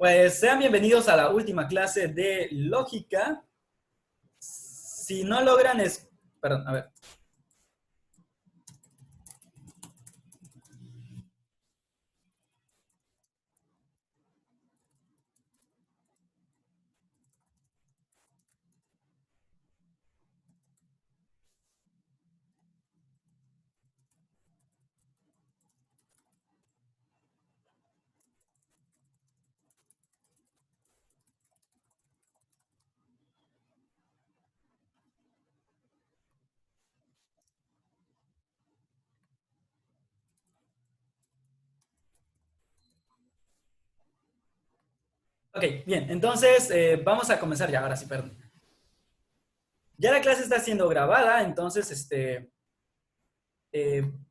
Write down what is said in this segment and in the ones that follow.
Pues sean bienvenidos a la última clase de lógica. Si no logran Perdón, a ver. Ok, bien. Entonces, vamos a comenzar ya. Ahora sí, perdón. Ya la clase está siendo grabada, entonces,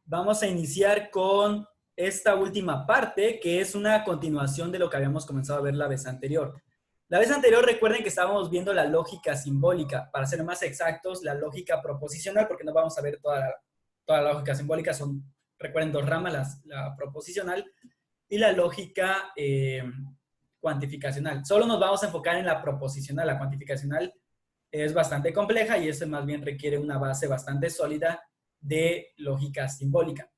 vamos a iniciar con esta última parte, que es una continuación de lo que habíamos comenzado a ver la vez anterior. La vez anterior, recuerden que estábamos viendo la lógica simbólica. Para ser más exactos, la lógica proposicional, porque no vamos a ver toda la lógica simbólica. Recuerden, dos ramas, la proposicional y la lógica cuantificacional. Solo nos vamos a enfocar en la proposicional. La cuantificacional es bastante compleja y eso más bien requiere una base bastante sólida de lógica simbólica.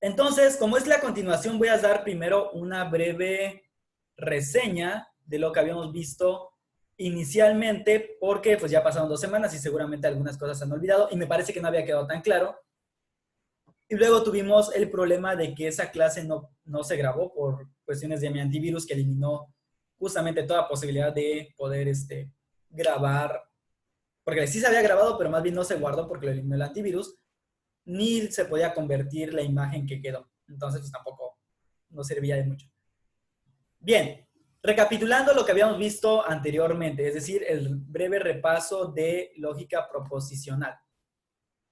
Entonces, como es la continuación, voy a dar primero una breve reseña de lo que habíamos visto inicialmente, porque pues ya pasaron 2 semanas y seguramente algunas cosas se han olvidado y me parece que no había quedado tan claro. Y luego tuvimos el problema de que esa clase no se grabó por cuestiones de mi antivirus, que eliminó justamente toda posibilidad de poder grabar, porque sí se había grabado, pero más bien no se guardó porque lo eliminó el antivirus, ni se podía convertir la imagen que quedó. Entonces, pues tampoco no servía de mucho. Bien, recapitulando lo que habíamos visto anteriormente, es decir, el breve repaso de lógica proposicional.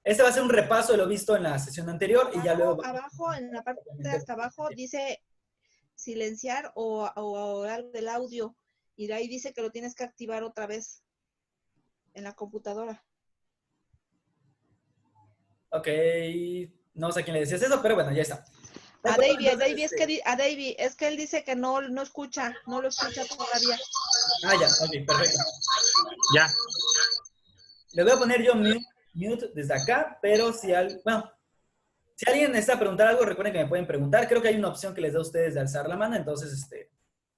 Este va a ser un repaso de lo visto en la sesión anterior y ya luego... Abajo, en la parte de hasta abajo, dice silenciar o algo del audio. Y de ahí dice que lo tienes que activar otra vez en la computadora. Ok, no sé a quién le decías eso, pero bueno, ya está. A Davey, es que él dice que no escucha, no lo escucha todavía. Ah, ya, ok, perfecto. Ya. Le voy a poner yo mute desde acá, pero si alguien necesita preguntar algo, recuerden que me pueden preguntar. Creo que hay una opción que les da a ustedes de alzar la mano, entonces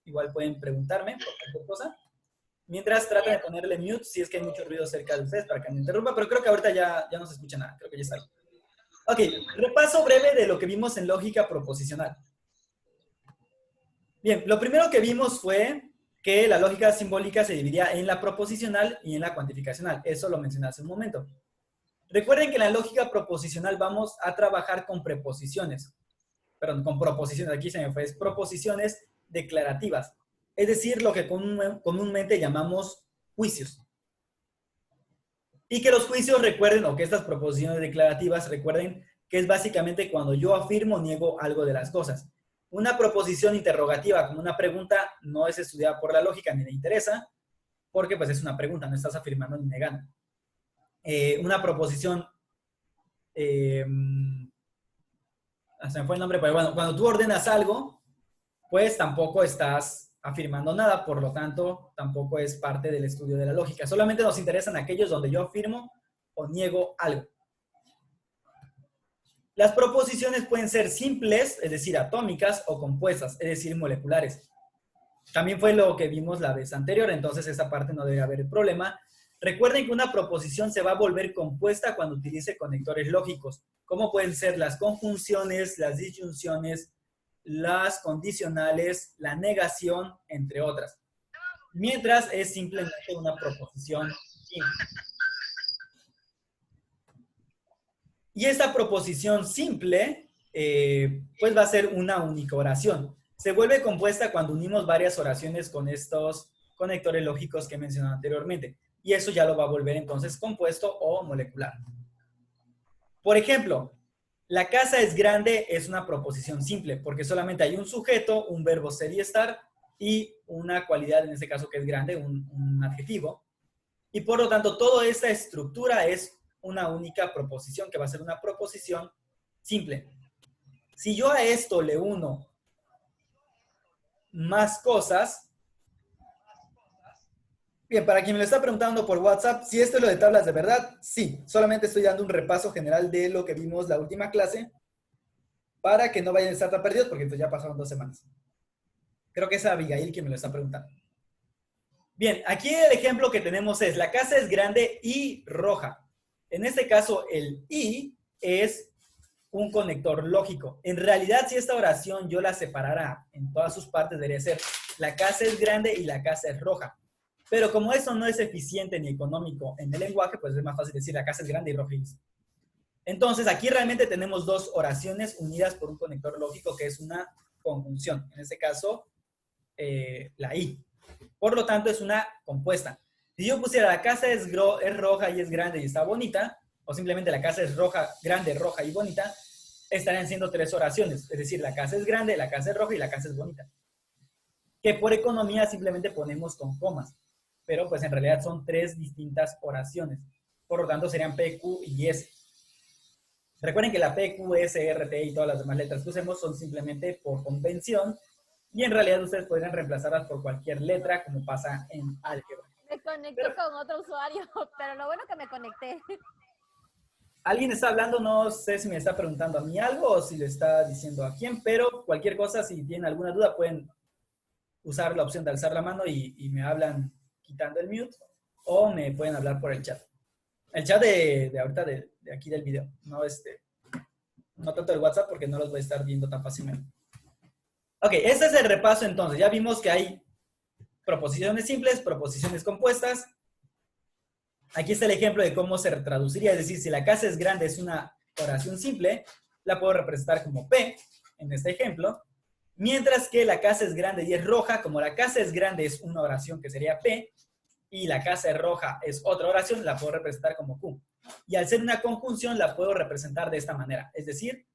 igual pueden preguntarme por cualquier cosa. Mientras traten de ponerle mute si es que hay mucho ruido cerca de ustedes para que me interrumpa, pero creo que ahorita ya no se escucha nada. Creo que ya está. Ok, repaso breve de lo que vimos en lógica proposicional. Bien, lo primero que vimos fue que la lógica simbólica se dividía en la proposicional y en la cuantificacional. Eso lo mencioné hace un momento. Recuerden que en la lógica proposicional vamos a trabajar con preposiciones. Perdón, con proposiciones. Aquí se me fue. Es proposiciones declarativas. Es decir, lo que comúnmente llamamos juicios. Y que los juicios recuerden, o que estas proposiciones declarativas recuerden que es básicamente cuando yo afirmo o niego algo de las cosas. Una proposición interrogativa como una pregunta no es estudiada por la lógica ni le interesa, porque pues es una pregunta, no estás afirmando ni negando. Una proposición, se me fue el nombre, pero bueno, cuando tú ordenas algo, pues tampoco estás afirmando nada, por lo tanto, tampoco es parte del estudio de la lógica. Solamente nos interesan aquellos donde yo afirmo o niego algo. Las proposiciones pueden ser simples, es decir, atómicas, o compuestas, es decir, moleculares. También fue lo que vimos la vez anterior, entonces esa parte no debe haber problema. Recuerden que una proposición se va a volver compuesta cuando utilice conectores lógicos, como pueden ser las conjunciones, las disyunciones, las condicionales, la negación, entre otras. Mientras es simplemente una proposición simple. Y esta proposición simple, pues va a ser una única oración. Se vuelve compuesta cuando unimos varias oraciones con estos conectores lógicos que mencioné anteriormente. Y eso ya lo va a volver entonces compuesto o molecular. Por ejemplo, la casa es grande es una proposición simple, porque solamente hay un sujeto, un verbo ser y estar, y una cualidad, en este caso que es grande, un adjetivo. Y por lo tanto, toda esta estructura es una única proposición, que va a ser una proposición simple. Si yo a esto le uno más cosas, Bien, para quien me lo está preguntando por WhatsApp, si esto es lo de tablas de verdad, sí. Solamente estoy dando un repaso general de lo que vimos la última clase para que no vayan a estar tan perdidos porque entonces ya pasaron 2 semanas. Creo que es Abigail quien me lo está preguntando. Bien, aquí el ejemplo que tenemos es, la casa es grande y roja. En este caso, el y es un conector lógico. En realidad, si esta oración yo la separara en todas sus partes, debería ser, la casa es grande y la casa es roja. Pero como eso no es eficiente ni económico en el lenguaje, pues es más fácil decir, la casa es grande y roja. Entonces, aquí realmente tenemos dos oraciones unidas por un conector lógico que es una conjunción. En este caso, la I. Por lo tanto, es una compuesta. Si yo pusiera la casa es roja y es grande y está bonita, o simplemente la casa es roja, grande, roja y bonita, estarían siendo 3 oraciones. Es decir, la casa es grande, la casa es roja y la casa es bonita. Que por economía simplemente ponemos con comas. Pero pues en realidad son 3 distintas oraciones. Por lo tanto, serían P, Q y S. Recuerden que la P, Q, S, R, T y todas las demás letras que usemos son simplemente por convención y en realidad ustedes podrían reemplazarlas por cualquier letra como pasa en álgebra. Me conecté con otro usuario, pero lo bueno que me conecté. Alguien está hablando, no sé si me está preguntando a mí algo o si le está diciendo a quién, pero cualquier cosa, si tienen alguna duda, pueden usar la opción de alzar la mano y me hablan quitando el mute o me pueden hablar por el chat. El chat de ahorita de aquí del video, no tanto el WhatsApp porque no los voy a estar viendo tan fácilmente. Ok, este es el repaso entonces. Ya vimos que hay proposiciones simples, proposiciones compuestas. Aquí está el ejemplo de cómo se traduciría. Es decir, si la casa es grande es una oración simple, la puedo representar como P en este ejemplo. Mientras que la casa es grande y es roja, como la casa es grande es una oración que sería P, y la casa es roja es otra oración, la puedo representar como Q. Y al ser una conjunción, la puedo representar de esta manera. Es decir,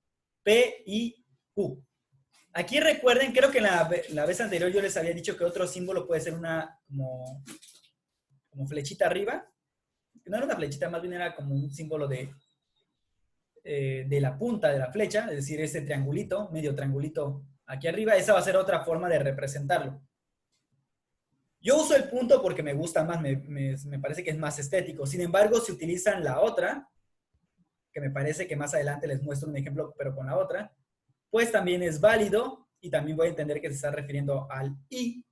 P y Q. Aquí recuerden, creo que la vez anterior yo les había dicho que otro símbolo puede ser una como flechita arriba. No era una flechita, más bien era como un símbolo de la punta de la flecha, es decir, este triangulito, medio triangulito aquí arriba. Esa va a ser otra forma de representarlo. Yo uso el punto porque me gusta más, me parece que es más estético. Sin embargo, si utilizan la otra, que me parece que más adelante les muestro un ejemplo, pero con la otra, pues también es válido y también voy a entender que se está refiriendo al I.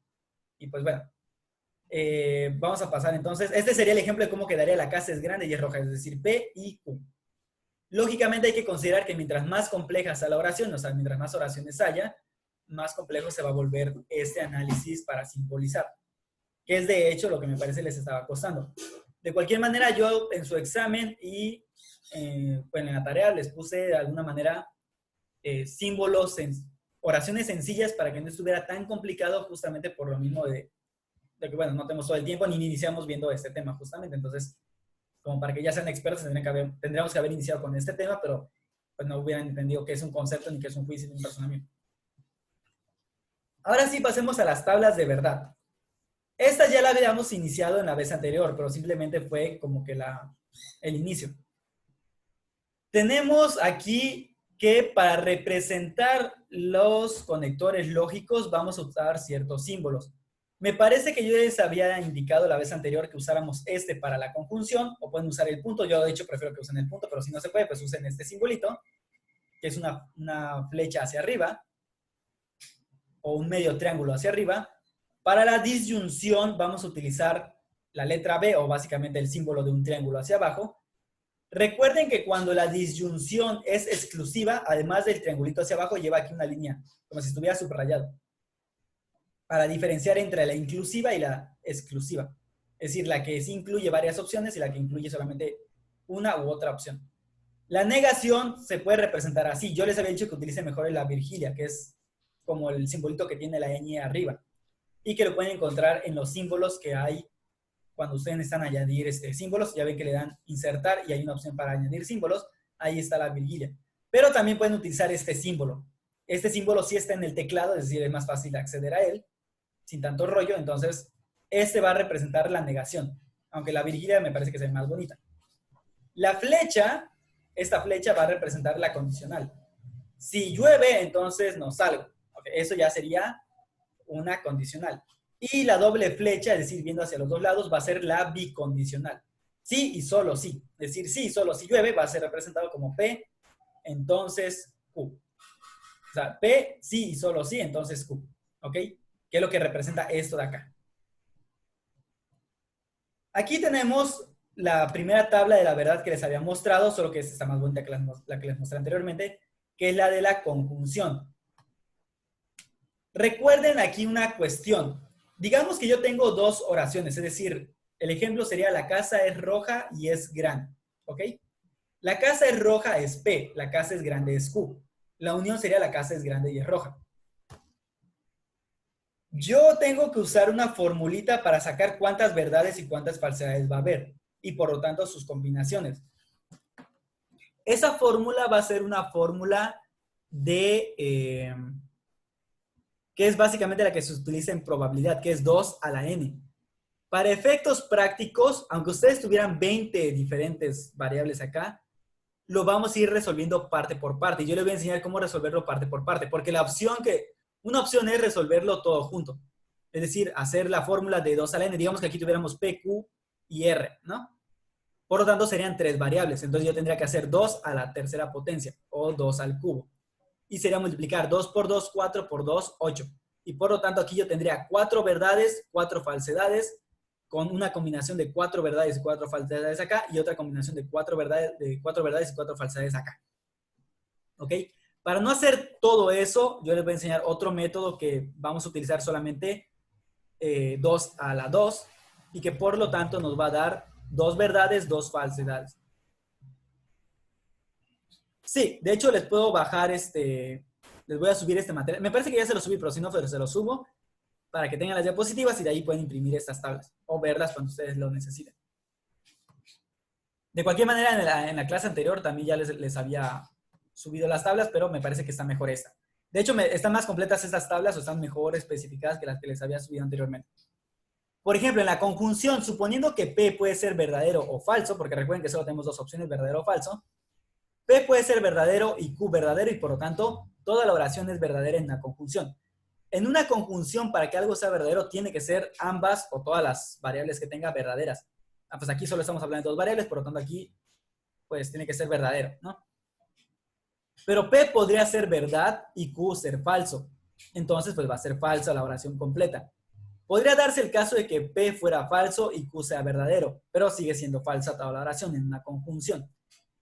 Y pues bueno, vamos a pasar entonces. Este sería el ejemplo de cómo quedaría la casa es grande y es roja, es decir, P y Q. Lógicamente hay que considerar que mientras más compleja sea la oración, o sea, mientras más oraciones haya, más complejo se va a volver este análisis para simbolizar, que es de hecho lo que me parece les estaba costando. De cualquier manera, yo en su examen y pues en la tarea les puse de alguna manera símbolos, oraciones sencillas para que no estuviera tan complicado justamente por lo mismo de que, bueno, no tenemos todo el tiempo ni iniciamos viendo este tema justamente. Entonces, como para que ya sean expertos, tendríamos que haber iniciado con este tema, pero pues no hubieran entendido qué es un concepto ni qué es un juicio ni un razonamiento. Ahora sí, pasemos a las tablas de verdad. Esta ya la habíamos iniciado en la vez anterior, pero simplemente fue como que el inicio. Tenemos aquí que para representar los conectores lógicos vamos a usar ciertos símbolos. Me parece que yo les había indicado la vez anterior que usáramos este para la conjunción, o pueden usar el punto. Yo de hecho prefiero que usen el punto, pero si no se puede, pues usen este simbolito, que es una flecha hacia arriba, o un medio triángulo hacia arriba. Para la disyunción vamos a utilizar la letra B, o básicamente el símbolo de un triángulo hacia abajo. Recuerden que cuando la disyunción es exclusiva, además del triangulito hacia abajo, lleva aquí una línea, como si estuviera subrayado, para diferenciar entre la inclusiva y la exclusiva. Es decir, la que sí incluye varias opciones y la que incluye solamente una u otra opción. La negación se puede representar así. Yo les había dicho que utilicen mejor la Virgilia, que es como el simbolito que tiene la ñ arriba, y que lo pueden encontrar en los símbolos que hay cuando ustedes necesitan añadir símbolos. Ya ven que le dan insertar y hay una opción para añadir símbolos. Ahí está la Virgilia. Pero también pueden utilizar este símbolo. Este símbolo sí está en el teclado, es decir, es más fácil acceder a él sin tanto rollo. Entonces, este va a representar la negación, aunque la Virgilia me parece que es más bonita. La flecha, esta flecha va a representar la condicional. Si llueve, entonces no salgo. Okay, eso ya sería una condicional. Y la doble flecha, es decir, viendo hacia los dos lados, va a ser la bicondicional. Sí y solo sí. Es decir, sí y solo si llueve va a ser representado como P, entonces Q. O sea, P, sí y solo sí, entonces Q. ¿Ok? ¿Qué es lo que representa esto de acá? Aquí tenemos la primera tabla de la verdad que les había mostrado, solo que esta está más bonita que la que les mostré anteriormente, que es la de la conjunción. Recuerden aquí una cuestión. Digamos que yo tengo dos oraciones, es decir, el ejemplo sería la casa es roja y es grande, ¿ok? La casa es roja es P, la casa es grande es Q. La unión sería la casa es grande y es roja. Yo tengo que usar una formulita para sacar cuántas verdades y cuántas falsedades va a haber, y por lo tanto sus combinaciones. Esa fórmula va a ser una fórmula de... que es básicamente la que se utiliza en probabilidad, que es 2 a la n. Para efectos prácticos, aunque ustedes tuvieran 20 diferentes variables acá, lo vamos a ir resolviendo parte por parte. Y yo les voy a enseñar cómo resolverlo parte por parte, porque una opción es resolverlo todo junto. Es decir, hacer la fórmula de 2 a la n. Digamos que aquí tuviéramos P, Q y R, ¿no? Por lo tanto, serían 3 variables. Entonces yo tendría que hacer 2 a la tercera potencia, o 2 al cubo. Y sería multiplicar 2 por 2, 4 por 2, 8. Y por lo tanto, aquí yo tendría 4 verdades, 4 falsedades, con una combinación de 4 verdades y 4 falsedades acá, y otra combinación de 4 verdades y 4 falsedades acá. ¿Ok? Para no hacer todo eso, yo les voy a enseñar otro método que vamos a utilizar solamente 2 a la 2, y que por lo tanto nos va a dar 2 verdades, 2 falsedades. Sí, de hecho les puedo bajar les voy a subir este material. Me parece que ya se lo subí, pero si no, se lo subo para que tengan las diapositivas y de ahí pueden imprimir estas tablas o verlas cuando ustedes lo necesiten. De cualquier manera, en la clase anterior también ya les había subido las tablas, pero me parece que está mejor esta. De hecho, están más completas estas tablas o están mejor especificadas que las que les había subido anteriormente. Por ejemplo, en la conjunción, suponiendo que P puede ser verdadero o falso, porque recuerden que solo tenemos dos opciones, verdadero o falso, P puede ser verdadero y Q verdadero, y por lo tanto, toda la oración es verdadera en la conjunción. En una conjunción, para que algo sea verdadero, tiene que ser ambas o todas las variables que tenga verdaderas. Pues aquí solo estamos hablando de dos variables, por lo tanto aquí, pues tiene que ser verdadero, ¿no? Pero P podría ser verdad y Q ser falso. Entonces, pues va a ser falsa la oración completa. Podría darse el caso de que P fuera falso y Q sea verdadero, pero sigue siendo falsa toda la oración en una conjunción.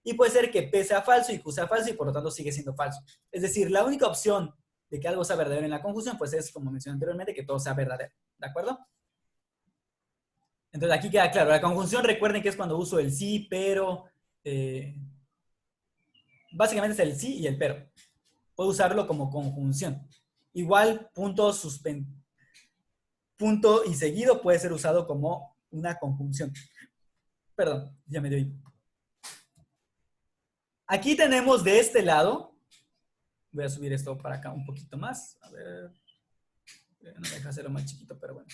Y puede ser que P sea falso y Q sea falso y por lo tanto sigue siendo falso. Es decir, la única opción de que algo sea verdadero en la conjunción, pues es, como mencioné anteriormente, que todo sea verdadero. ¿De acuerdo? Entonces aquí queda claro. La conjunción, recuerden que es cuando uso el sí, pero... básicamente es el sí y el pero. Puedo usarlo como conjunción. Igual, punto y seguido puede ser usado como una conjunción. Perdón, ya me dio. Aquí tenemos de este lado, voy a subir esto para acá un poquito más. A ver, no me deja hacerlo más chiquito, pero bueno.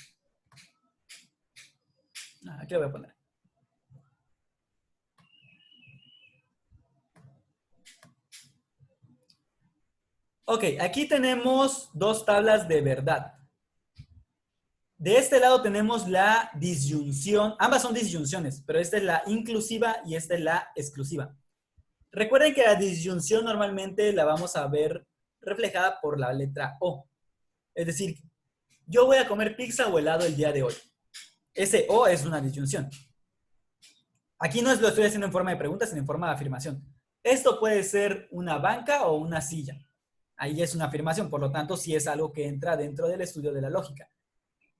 Aquí lo voy a poner. Ok, aquí tenemos dos tablas de verdad. De este lado tenemos la disyunción, ambas son disyunciones, pero esta es la inclusiva y esta es la exclusiva. Recuerden que la disyunción normalmente la vamos a ver reflejada por la letra O. Es decir, yo voy a comer pizza o helado el día de hoy. Ese O es una disyunción. Aquí no lo estoy haciendo en forma de pregunta, sino en forma de afirmación. Esto puede ser una banca o una silla. Ahí es una afirmación, por lo tanto, sí es algo que entra dentro del estudio de la lógica.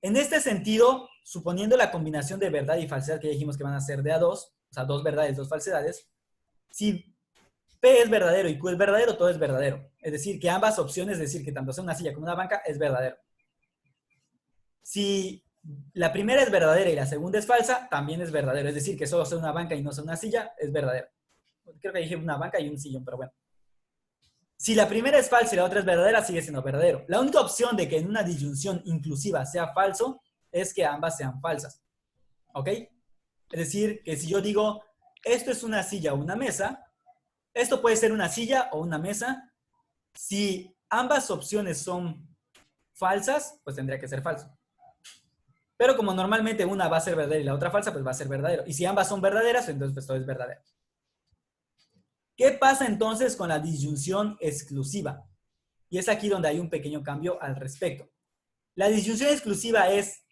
En este sentido, suponiendo la combinación de verdad y falsedad que ya dijimos que van a ser de a dos, o sea, dos verdades, dos falsedades, si P es verdadero y Q es verdadero, todo es verdadero. Es decir, que ambas opciones, es decir, que tanto sea una silla como una banca, es verdadero. Si la primera es verdadera y la segunda es falsa, también es verdadero. Es decir, que solo sea una banca y no sea una silla, es verdadero. Creo que dije una banca y un sillón, pero bueno. Si la primera es falsa y la otra es verdadera, sigue siendo verdadero. La única opción de que en una disyunción inclusiva sea falso es que ambas sean falsas. ¿Ok? Es decir, que si yo digo, esto es una silla o una mesa, esto puede ser una silla o una mesa. Si ambas opciones son falsas, pues tendría que ser falso. Pero como normalmente una va a ser verdadera y la otra falsa, pues va a ser verdadero. Y si ambas son verdaderas, entonces pues todo es verdadero. ¿Qué pasa entonces con la disyunción exclusiva? Y es aquí donde hay un pequeño cambio al respecto. La disyunción exclusiva es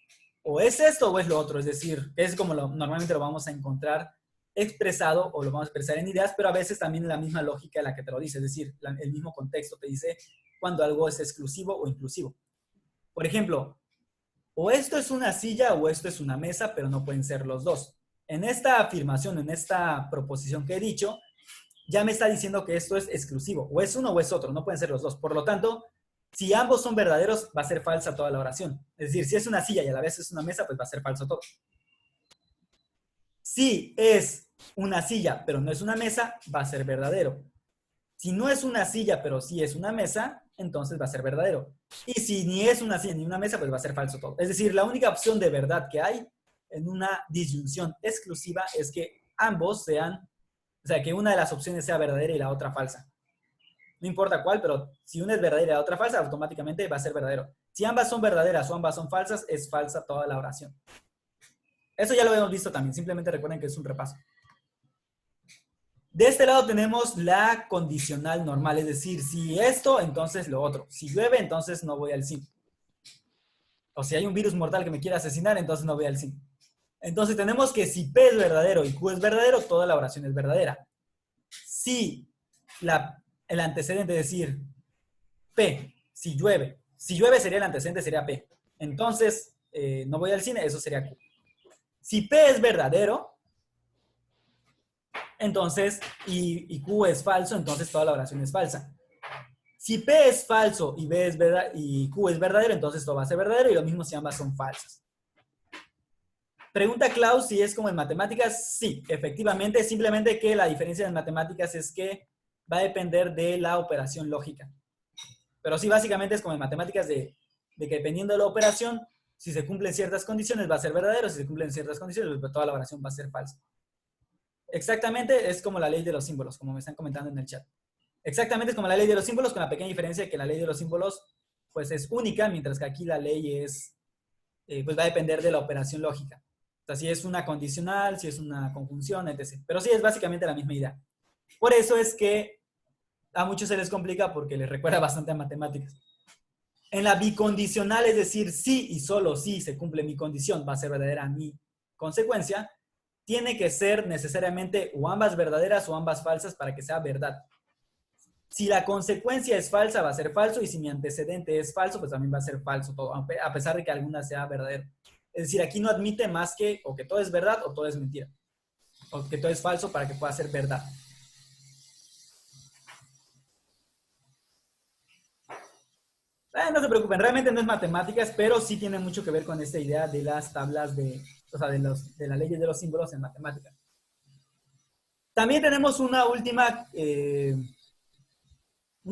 o es esto o es lo otro, es decir, es como normalmente lo vamos a encontrar expresado o lo vamos a expresar en ideas, pero a veces también la misma lógica la que te lo dice, es decir, el mismo contexto te dice cuando algo es exclusivo o inclusivo. Por ejemplo, o esto es una silla o esto es una mesa, pero no pueden ser los dos. En esta afirmación, en esta proposición que he dicho, ya me está diciendo que esto es exclusivo, o es uno o es otro, no pueden ser los dos. Por lo tanto, si ambos son verdaderos, va a ser falsa toda la oración. Es decir, si es una silla y a la vez es una mesa, pues va a ser falso todo. Si es una silla, pero no es una mesa, va a ser verdadero. Si no es una silla, pero sí es una mesa, entonces va a ser verdadero. Y si ni es una silla ni una mesa, pues va a ser falso todo. Es decir, la única opción de verdad que hay en una disyunción exclusiva es que ambos sean, o sea, que una de las opciones sea verdadera y la otra falsa. No importa cuál, pero si una es verdadera y la otra falsa, automáticamente va a ser verdadero. Si ambas son verdaderas o ambas son falsas, es falsa toda la oración. Eso ya lo hemos visto también, simplemente recuerden que es un repaso. De este lado tenemos la condicional normal, es decir, si esto, entonces lo otro. Si llueve, entonces no voy al cine. O si hay un virus mortal que me quiera asesinar, entonces no voy al cine. Entonces tenemos que si P es verdadero y Q es verdadero, toda la oración es verdadera. Si el antecedente, es decir, P, si llueve sería el antecedente, sería P. Entonces, no voy al cine, eso sería Q. Si P es verdadero, entonces, y Q es falso, entonces toda la oración es falsa. Si P es falso y, B es verdad, y Q es verdadero, entonces todo va a ser verdadero, y lo mismo si ambas son falsas. Pregunta Klaus si es como en matemáticas. Sí, efectivamente, simplemente que la diferencia en matemáticas es que va a depender de la operación lógica. Pero sí, básicamente es como en matemáticas de que dependiendo de la operación, si se cumplen ciertas condiciones va a ser verdadero, si se cumplen ciertas condiciones, pues toda la oración va a ser falsa. Exactamente es como la ley de los símbolos, como me están comentando en el chat. Exactamente es como la ley de los símbolos, con la pequeña diferencia de que la ley de los símbolos pues es única, mientras que aquí la ley es, pues va a depender de la operación lógica. O sea, si es una condicional, si es una conjunción, etc. Pero sí es básicamente la misma idea. Por eso es que a muchos se les complica porque les recuerda bastante a matemáticas. En la bicondicional, es decir, si y solo si se cumple mi condición, va a ser verdadera mi consecuencia, tiene que ser necesariamente o ambas verdaderas o ambas falsas para que sea verdad. Si la consecuencia es falsa, va a ser falso, y si mi antecedente es falso, pues también va a ser falso todo, a pesar de que alguna sea verdadera. Es decir, aquí no admite más que o que todo es verdad o todo es mentira, o que todo es falso para que pueda ser verdad. No se preocupen, realmente no es matemáticas, pero sí tiene mucho que ver con esta idea de las tablas o sea, de las leyes de los símbolos en matemáticas. También tenemos una última, un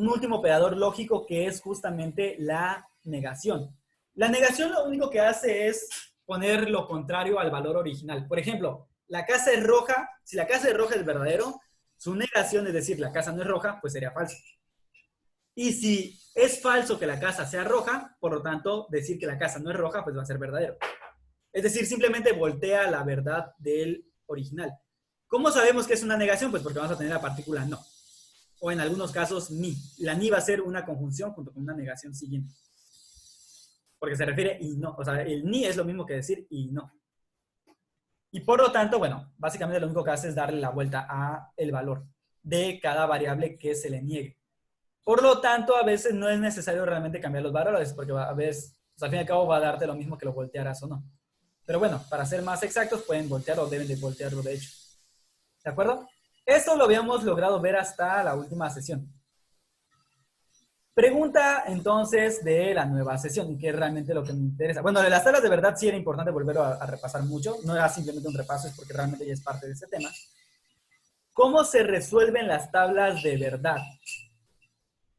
último operador lógico que es justamente la negación. La negación lo único que hace es poner lo contrario al valor original. Por ejemplo, la casa es roja, si la casa es roja es verdadero, su negación, es decir, la casa no es roja, pues sería falso. Y si es falso que la casa sea roja, por lo tanto, decir que la casa no es roja, pues va a ser verdadero. Es decir, simplemente voltea la verdad del original. ¿Cómo sabemos que es una negación? Pues porque vamos a tener la partícula no. O en algunos casos, ni. La ni va a ser una conjunción junto con una negación siguiente. Porque se refiere y no. O sea, el ni es lo mismo que decir y no. Y por lo tanto, bueno, básicamente lo único que hace es darle la vuelta a el valor de cada variable que se le niegue. Por lo tanto, a veces no es necesario realmente cambiar los valores, porque a veces, pues, al fin y al cabo, va a darte lo mismo que lo voltearas o no. Pero bueno, para ser más exactos, pueden voltearlo o deben de voltearlo, de hecho. ¿De acuerdo? Esto lo habíamos logrado ver hasta la última sesión. Pregunta, entonces, de la nueva sesión, y que es realmente lo que me interesa. Bueno, de las tablas de verdad sí era importante volver a repasar mucho. No era simplemente un repaso, es porque realmente ya es parte de ese tema. ¿Cómo se resuelven las tablas de verdad?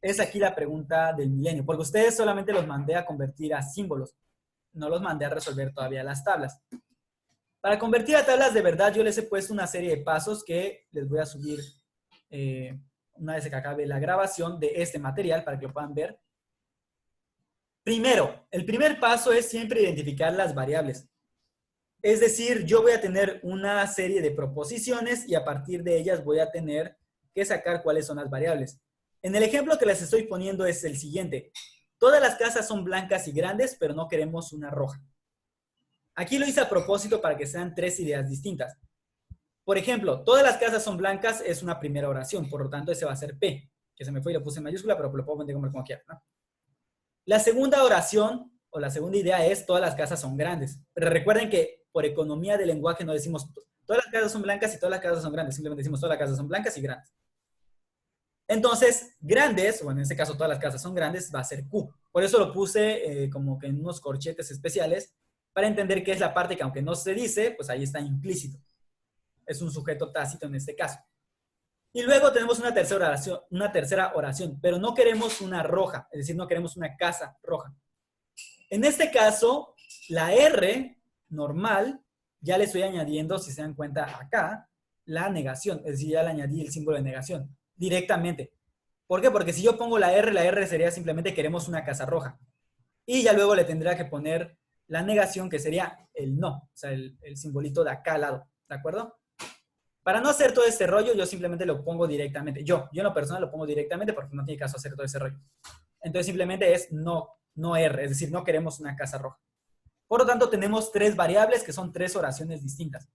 Es aquí la pregunta del milenio, porque ustedes solamente los mandé a convertir a símbolos. No los mandé a resolver todavía las tablas. Para convertir a tablas de verdad, yo les he puesto una serie de pasos que les voy a subir una vez que acabe la grabación de este material para que lo puedan ver. Primero, el primer paso es siempre identificar las variables. Es decir, yo voy a tener una serie de proposiciones y a partir de ellas voy a tener que sacar cuáles son las variables. En el ejemplo que les estoy poniendo es el siguiente. Todas las casas son blancas y grandes, pero no queremos una roja. Aquí lo hice a propósito para que sean tres ideas distintas. Por ejemplo, todas las casas son blancas es una primera oración, por lo tanto ese va a ser P, que se me fue y lo puse en mayúscula, pero lo puedo poner como quiera, ¿no? La segunda oración, o la segunda idea es todas las casas son grandes. Pero recuerden que por economía del lenguaje no decimos todas las casas son blancas y todas las casas son grandes, simplemente decimos todas las casas son blancas y grandes. Entonces, grandes, o en este caso todas las casas son grandes, va a ser Q. Por eso lo puse como que en unos corchetes especiales para entender que es la parte que aunque no se dice, pues ahí está implícito. Es un sujeto tácito en este caso. Y luego tenemos una tercera oración, pero no queremos una roja, es decir, no queremos una casa roja. En este caso, la R normal, ya le estoy añadiendo, si se dan cuenta acá, la negación, es decir, ya le añadí el símbolo de negación directamente. ¿Por qué? Porque si yo pongo la R sería simplemente queremos una casa roja. Y ya luego le tendría que poner la negación, que sería el no, o sea, el simbolito de acá al lado, ¿de acuerdo? Para no hacer todo este rollo, yo simplemente lo pongo directamente. Yo en lo personal lo pongo directamente porque no tiene caso hacer todo ese rollo. Entonces simplemente es no R, es decir, no queremos una casa roja. Por lo tanto, tenemos tres variables que son tres oraciones distintas.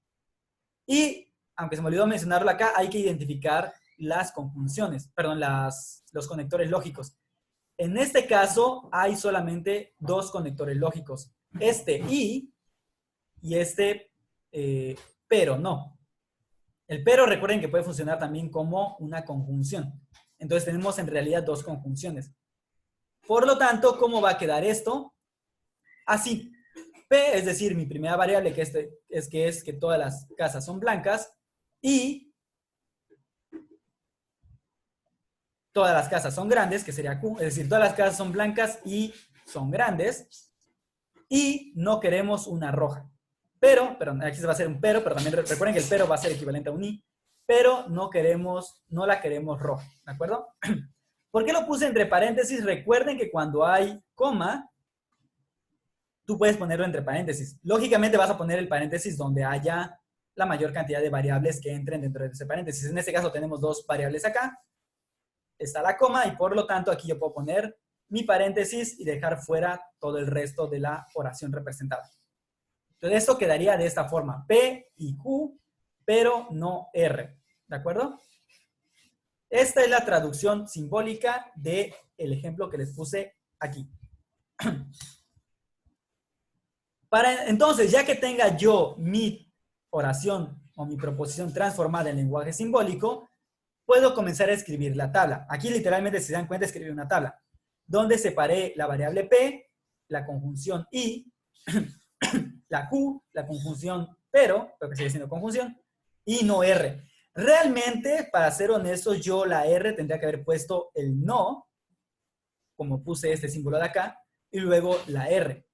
Y, aunque se me olvidó mencionarlo acá, hay que identificar las conjunciones, perdón, los conectores lógicos. En este caso, hay solamente dos conectores lógicos. Este y este pero no. El pero, recuerden que puede funcionar también como una conjunción. Entonces tenemos en realidad dos conjunciones. Por lo tanto, ¿cómo va a quedar esto? Así. P, es decir, mi primera variable que es que todas las casas son blancas y todas las casas son grandes, que sería Q, es decir, todas las casas son blancas y son grandes y no queremos una roja. Pero aquí se va a hacer un pero también recuerden que el pero va a ser equivalente a un i, pero no la queremos roja, ¿de acuerdo? ¿Por qué lo puse entre paréntesis? Recuerden que cuando hay coma, tú puedes ponerlo entre paréntesis. Lógicamente vas a poner el paréntesis donde haya la mayor cantidad de variables que entren dentro de ese paréntesis. En este caso tenemos dos variables acá, está la coma y por lo tanto aquí yo puedo poner mi paréntesis y dejar fuera todo el resto de la oración representada. Entonces, esto quedaría de esta forma, P y Q, pero no R, ¿de acuerdo? Esta es la traducción simbólica del ejemplo que les puse aquí. Entonces, ya que tenga yo mi oración o mi proposición transformada en lenguaje simbólico, puedo comenzar a escribir la tabla. Aquí literalmente, si se dan cuenta, escribí una tabla, donde separé la variable P, la conjunción I, la Q, la conjunción pero que sigue siendo conjunción, y no R. Realmente, para ser honestos, yo la R tendría que haber puesto el no, como puse este símbolo de acá, y luego la R.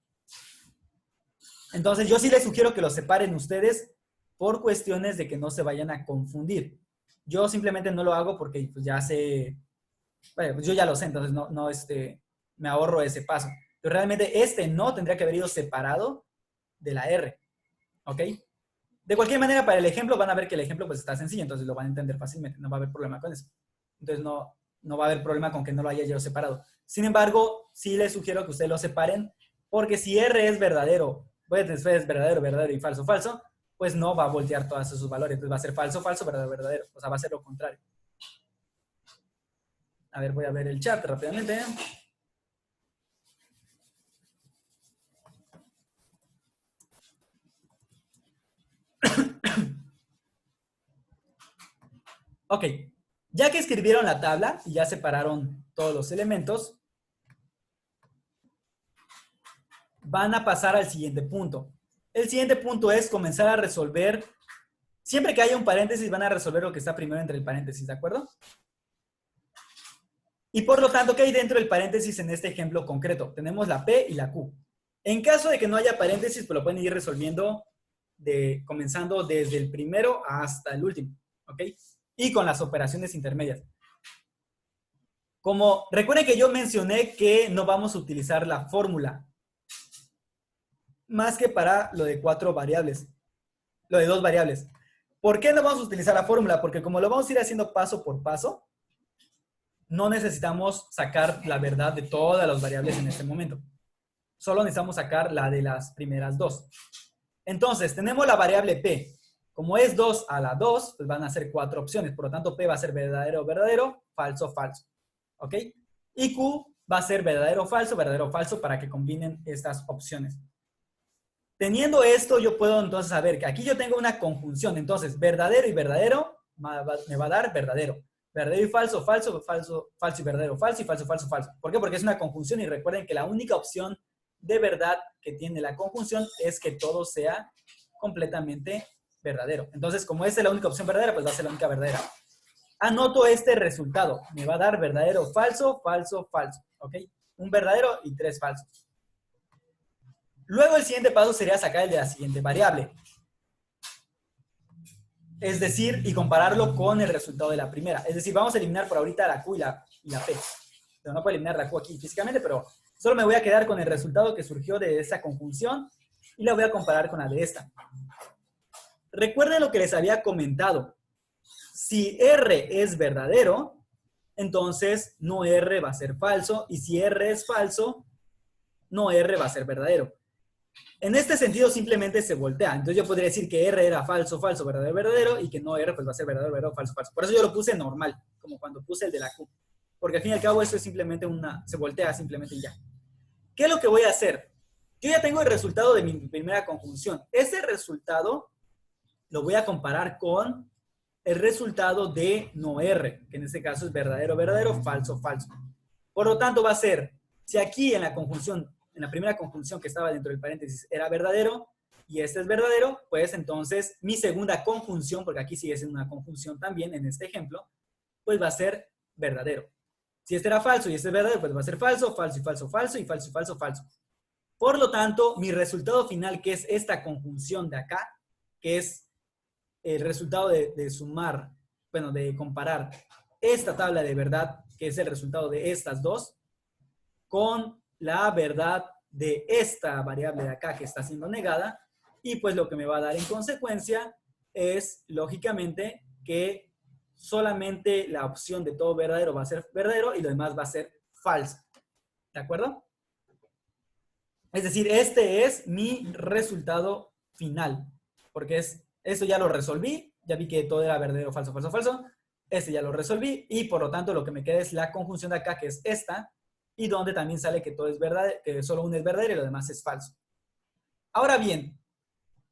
Entonces, yo sí les sugiero que lo separen ustedes por cuestiones de que no se vayan a confundir. Yo simplemente no lo hago porque pues, ya sé, bueno, pues yo ya lo sé, entonces me ahorro ese paso. Pero realmente este no tendría que haber ido separado de la R, ¿ok? De cualquier manera, para el ejemplo, van a ver que el ejemplo pues está sencillo, entonces lo van a entender fácilmente, no va a haber problema con eso. Entonces no va a haber problema con que no lo haya yo separado. Sin embargo, sí les sugiero que ustedes lo separen, porque si R es verdadero, es verdadero, verdadero y falso, falso, pues no va a voltear todos esos valores, entonces va a ser falso, falso, verdadero, verdadero, o sea, va a ser lo contrario. A ver, voy a ver el chat rápidamente. Ok, ya que escribieron la tabla y ya separaron todos los elementos, van a pasar al siguiente punto. El siguiente punto es comenzar a resolver, siempre que haya un paréntesis, van a resolver lo que está primero entre el paréntesis, ¿de acuerdo? Y por lo tanto, ¿qué hay dentro del paréntesis en este ejemplo concreto? Tenemos la P y la Q. En caso de que no haya paréntesis, pues lo pueden ir resolviendo comenzando desde el primero hasta el último, ¿ok? Y con las operaciones intermedias. Como recuerden que yo mencioné que no vamos a utilizar la fórmula más que para lo de 4 variables, lo de 2 variables. ¿Por qué no vamos a utilizar la fórmula? Porque como lo vamos a ir haciendo paso por paso, no necesitamos sacar la verdad de todas las variables en este momento. Solo necesitamos sacar la de las primeras 2. Entonces, tenemos la variable P. Como es 2 a la 2, pues van a ser 4 opciones. Por lo tanto, P va a ser verdadero, verdadero, falso, falso. ¿Ok? Y Q va a ser verdadero, falso, para que combinen estas opciones. Teniendo esto, yo puedo entonces saber que aquí yo tengo una conjunción. Entonces, verdadero y verdadero me va a dar verdadero. Verdadero y falso, falso, falso, falso y verdadero, falso y falso, falso, falso. ¿Por qué? Porque es una conjunción y recuerden que la única opción de verdad que tiene la conjunción es que todo sea completamente verdadero. Entonces, como esta es la única opción verdadera, pues va a ser la única verdadera. Anoto este resultado. Me va a dar verdadero, falso, falso, falso. ¿Ok? Un verdadero y 3 falsos. Luego el siguiente paso sería sacar el de la siguiente variable. Es decir, y compararlo con el resultado de la primera. Es decir, vamos a eliminar por ahorita la Q y la P. Pero no puedo eliminar la Q aquí físicamente, pero solo me voy a quedar con el resultado que surgió de esa conjunción y la voy a comparar con la de esta. Recuerden lo que les había comentado. Si R es verdadero, entonces no R va a ser falso. Y si R es falso, no R va a ser verdadero. En este sentido simplemente se voltea. Entonces yo podría decir que R era falso, falso, verdadero, verdadero, y que no R pues va a ser verdadero, verdadero, falso, falso. Por eso yo lo puse normal, como cuando puse el de la Q. Porque al fin y al cabo eso es simplemente se voltea simplemente y ya. ¿Qué es lo que voy a hacer? Yo ya tengo el resultado de mi primera conjunción. Ese resultado lo voy a comparar con el resultado de no R, que en este caso es verdadero, verdadero, falso, falso. Por lo tanto va a ser, si aquí en la conjunción, en la primera conjunción que estaba dentro del paréntesis era verdadero, y este es verdadero, pues entonces mi segunda conjunción, porque aquí sigue siendo una conjunción también en este ejemplo, pues va a ser verdadero. Si este era falso y este es verdadero, pues va a ser falso, falso y falso, falso y falso y falso, falso. Por lo tanto, mi resultado final, que es esta conjunción de acá, que es el resultado de sumar, bueno, de comparar esta tabla de verdad, que es el resultado de estas dos, con la verdad de esta variable de acá que está siendo negada, y pues lo que me va a dar en consecuencia es, lógicamente, que solamente la opción de todo verdadero va a ser verdadero y lo demás va a ser falso. ¿De acuerdo? Es decir, este es mi resultado final, porque esto ya lo resolví, ya vi que todo era verdadero, falso, falso, falso. Este ya lo resolví y por lo tanto lo que me queda es la conjunción de acá, que es esta, y donde también sale que todo es verdadero, que solo uno es verdadero y lo demás es falso. Ahora bien,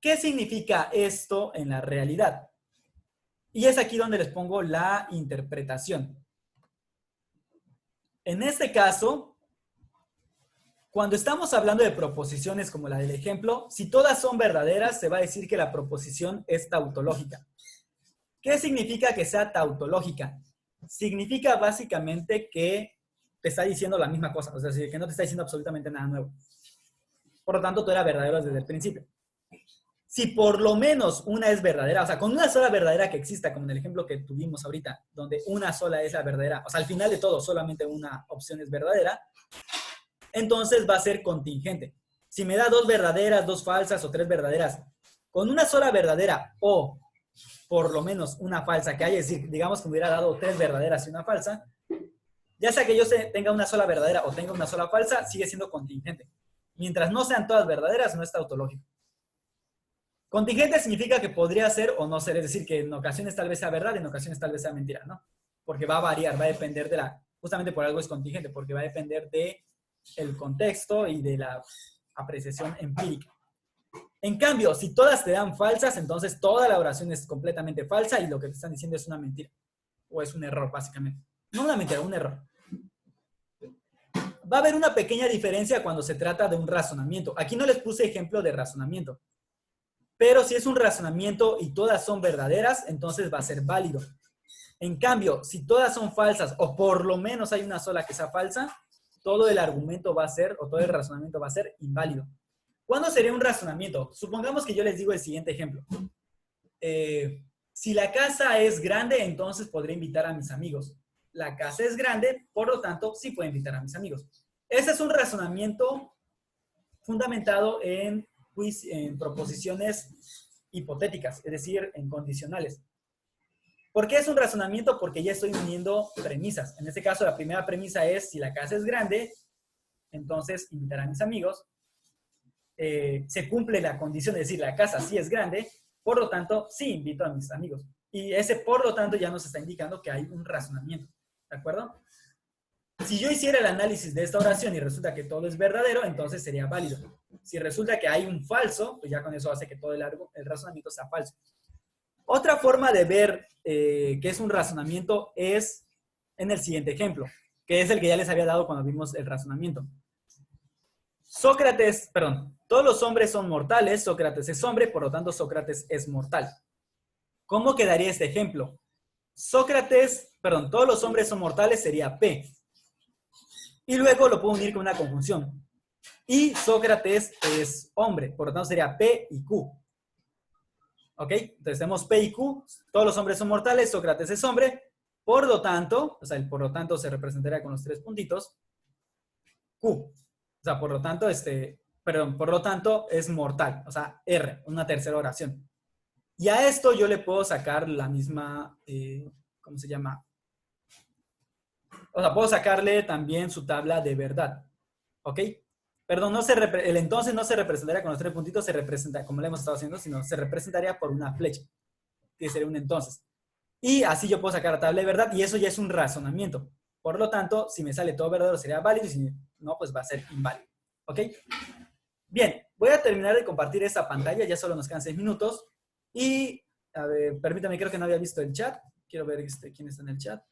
¿qué significa esto en la realidad? Y es aquí donde les pongo la interpretación. En este caso, cuando estamos hablando de proposiciones como la del ejemplo, si todas son verdaderas, se va a decir que la proposición es tautológica. ¿Qué significa que sea tautológica? Significa básicamente que te está diciendo la misma cosa, o sea, que no te está diciendo absolutamente nada nuevo. Por lo tanto, todo era verdadero desde el principio. Si por lo menos una es verdadera, o sea, con una sola verdadera que exista, como en el ejemplo que tuvimos ahorita, donde una sola es la verdadera, o sea, al final de todo solamente una opción es verdadera, entonces va a ser contingente. Si me da 2 verdaderas, 2 falsas o 3 verdaderas, con una sola verdadera o por lo menos una falsa que haya, es decir, digamos que me hubiera dado 3 verdaderas y una falsa, ya sea que yo tenga una sola verdadera o tenga una sola falsa, sigue siendo contingente. Mientras no sean todas verdaderas, no es tautológico. Contingente significa que podría ser o no ser, es decir, que en ocasiones tal vez sea verdad, en ocasiones tal vez sea mentira, ¿no? Porque va a variar, va a depender de justamente por algo es contingente, porque va a depender del contexto y de la apreciación empírica. En cambio, si todas te dan falsas, entonces toda la oración es completamente falsa y lo que te están diciendo es una mentira. O es un error, básicamente. No una mentira, un error. Va a haber una pequeña diferencia cuando se trata de un razonamiento. Aquí no les puse ejemplo de razonamiento. Pero si es un razonamiento y todas son verdaderas, entonces va a ser válido. En cambio, si todas son falsas o por lo menos hay una sola que sea falsa, todo el argumento va a ser, o todo el razonamiento va a ser inválido. ¿Cuándo sería un razonamiento? Supongamos que yo les digo el siguiente ejemplo. Si la casa es grande, entonces podré invitar a mis amigos. la casa es grande, por lo tanto, sí puedo invitar a mis amigos. Ese es un razonamiento fundamentado en proposiciones hipotéticas, es decir, en condicionales. ¿Por qué es un razonamiento? Porque ya estoy uniendo premisas. En este caso, la primera premisa es, si la casa es grande, entonces invitar a mis amigos. Se cumple la condición de decir, la casa sí es grande, por lo tanto, sí invito a mis amigos. Y ese por lo tanto ya nos está indicando que hay un razonamiento, ¿de acuerdo? Si yo hiciera el análisis de esta oración y resulta que todo es verdadero, entonces sería válido. Si resulta que hay un falso, pues ya con eso hace que todo el razonamiento sea falso. Otra forma de ver que es un razonamiento es en el siguiente ejemplo, que es el que ya les había dado cuando vimos el razonamiento. Todos los hombres son mortales, Sócrates es hombre, por lo tanto Sócrates es mortal. ¿Cómo quedaría este ejemplo? Todos los hombres son mortales sería P. Y luego lo puedo unir con una conjunción. Y Sócrates es hombre, por lo tanto sería P y Q. ¿Ok? Entonces tenemos P y Q, todos los hombres son mortales, Sócrates es hombre, por lo tanto, o sea, el por lo tanto se representaría con los 3 puntitos, Q. O sea, por lo tanto, por lo tanto es mortal, o sea, R, una tercera oración. Y a esto yo le puedo sacar la misma, ¿cómo se llama? O sea, puedo sacarle también su tabla de verdad. ¿Ok? Perdón, el entonces no se representaría con los 3 puntitos, se representa, como le hemos estado haciendo, sino se representaría por una flecha, que sería un entonces. Y así yo puedo sacar la tabla de verdad, y eso ya es un razonamiento. Por lo tanto, si me sale todo verdadero sería válido, y si no, pues va a ser inválido. ¿Ok? Bien, voy a terminar de compartir esta pantalla, ya solo nos quedan 6 minutos. Y, a ver, permítame, creo que no había visto el chat. Quiero ver quién está en el chat.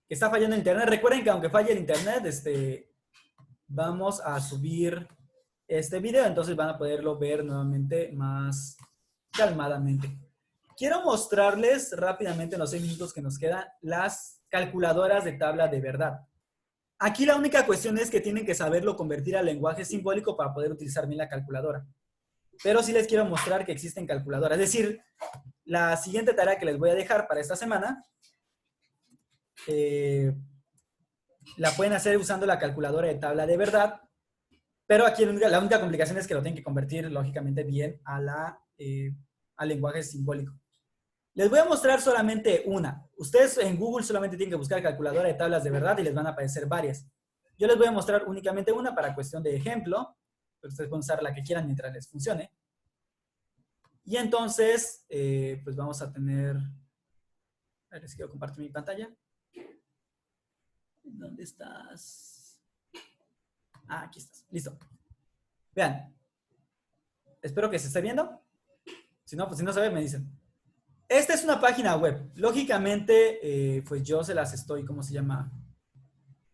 Está fallando el internet. Recuerden que aunque falle el internet, vamos a subir este video, entonces van a poderlo ver nuevamente más calmadamente. Quiero mostrarles rápidamente en los 6 minutos que nos quedan las calculadoras de tabla de verdad. Aquí la única cuestión es que tienen que saberlo convertir al lenguaje simbólico para poder utilizar bien la calculadora. Pero sí les quiero mostrar que existen calculadoras. Es decir, la siguiente tarea que les voy a dejar para esta semana la pueden hacer usando la calculadora de tabla de verdad, pero aquí la única complicación es que lo tienen que convertir lógicamente bien al lenguaje simbólico. Les voy a mostrar solamente una. Ustedes en Google solamente tienen que buscar calculadora de tablas de verdad y les van a aparecer varias. Yo les voy a mostrar únicamente una para cuestión de ejemplo, pero ustedes pueden usar la que quieran mientras les funcione. Y entonces, pues vamos a tener... A ver, les quiero compartir mi pantalla. ¿Dónde estás? Ah, aquí estás. Listo. Vean. Espero que se esté viendo. Si no, pues si no se ve, me dicen. Esta es una página web. Lógicamente, pues yo se las estoy, ¿cómo se llama?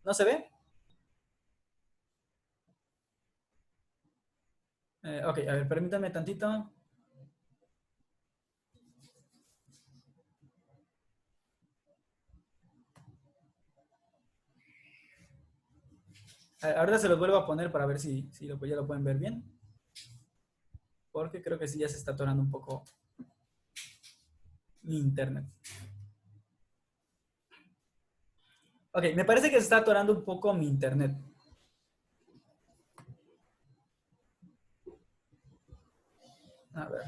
¿No se ve? Ok, a ver, permítanme tantito. Ahora se los vuelvo a poner para ver si ya lo pueden ver bien. Porque creo que sí ya se está atorando un poco mi internet. Ok, me parece que se está atorando un poco mi internet. A ver.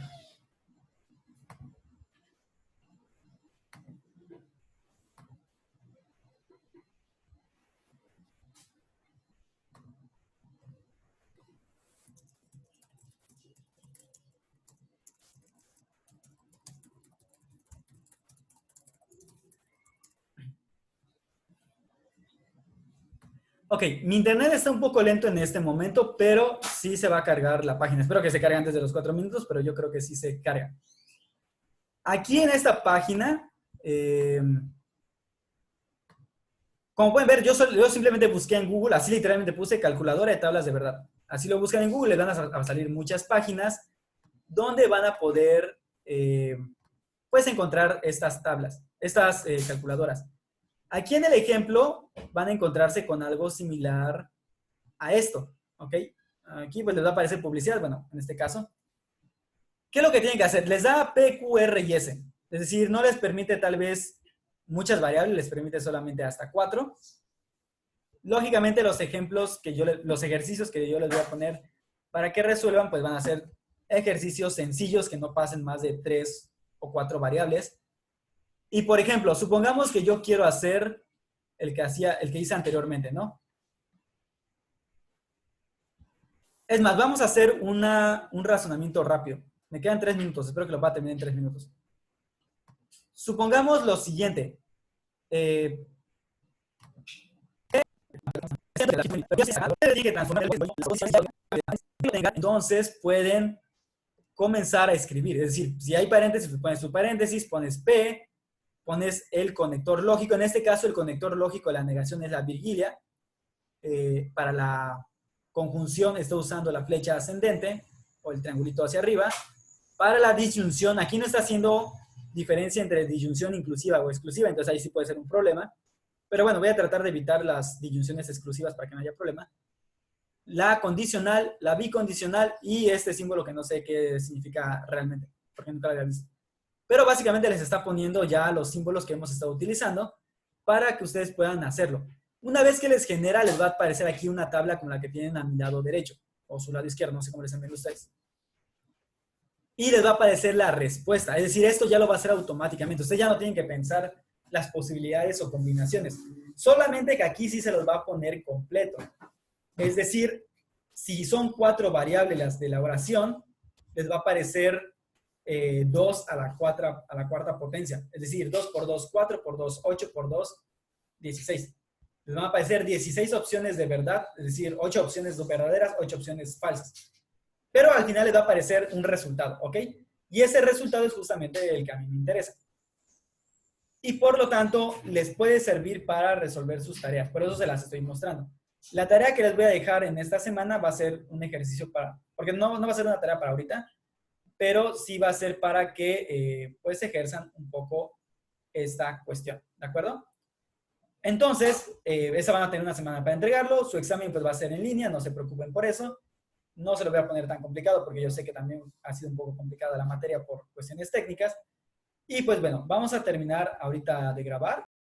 Ok, mi internet está un poco lento en este momento, pero sí se va a cargar la página. Espero que se cargue antes de los 4 minutos, pero yo creo que sí se carga. Aquí en esta página, como pueden ver, yo simplemente busqué en Google, así literalmente puse calculadora de tablas de verdad. Así lo buscan en Google, les van a salir muchas páginas donde van a poder, pues, encontrar estas tablas, estas calculadoras. Aquí en el ejemplo van a encontrarse con algo similar a esto, ¿ok? Aquí pues les va a aparecer publicidad, bueno, en este caso. ¿Qué es lo que tienen que hacer? Les da P, Q, R y S. Es decir, no les permite tal vez muchas variables, les permite solamente hasta 4. Lógicamente los ejercicios que yo les voy a poner para que resuelvan, pues van a ser ejercicios sencillos que no pasen más de 3 o 4 variables. Y por ejemplo, supongamos que yo quiero hacer el que hice anteriormente, ¿no? Es más, vamos a hacer un razonamiento rápido. Me quedan 3 minutos, espero que lo pueda terminar en 3 minutos. Supongamos lo siguiente. Entonces pueden comenzar a escribir. Es decir, si hay paréntesis, pues pones tu paréntesis, pones P, pones el conector lógico. En este caso, el conector lógico de la negación es la virguilia. Para la conjunción estoy usando la flecha ascendente o el triangulito hacia arriba. Para la disyunción, aquí no está haciendo diferencia entre disyunción inclusiva o exclusiva, entonces ahí sí puede ser un problema. Pero bueno, voy a tratar de evitar las disyunciones exclusivas para que no haya problema. La condicional, la bicondicional y este símbolo que no sé qué significa realmente, porque nunca lo había visto. Pero básicamente les está poniendo ya los símbolos que hemos estado utilizando para que ustedes puedan hacerlo. Una vez que les genera, les va a aparecer aquí una tabla como la que tienen a mi lado derecho, o su lado izquierdo, no sé cómo les llaman ustedes. Y les va a aparecer la respuesta. Es decir, esto ya lo va a hacer automáticamente. Ustedes ya no tienen que pensar las posibilidades o combinaciones. Solamente que aquí sí se los va a poner completo. Es decir, si son 4 variables las de la oración, les va a aparecer 2 a la cuarta potencia. Es decir, 2 por 2, 4 por 2, 8 por 2, 16. Les van a aparecer 16 opciones de verdad, es decir, 8 opciones verdaderas, 8 opciones falsas. Pero al final les va a aparecer un resultado, ¿ok? Y ese resultado es justamente el que a mí me interesa. Y por lo tanto, les puede servir para resolver sus tareas. Por eso se las estoy mostrando. La tarea que les voy a dejar en esta semana va a ser un ejercicio porque no va a ser una tarea para ahorita, pero sí va a ser para que pues ejerzan un poco esta cuestión, ¿de acuerdo? Entonces, esa van a tener una semana para entregarlo. Su examen pues va a ser en línea, no se preocupen por eso. No se lo voy a poner tan complicado porque yo sé que también ha sido un poco complicada la materia por cuestiones técnicas. Y pues bueno, vamos a terminar ahorita de grabar.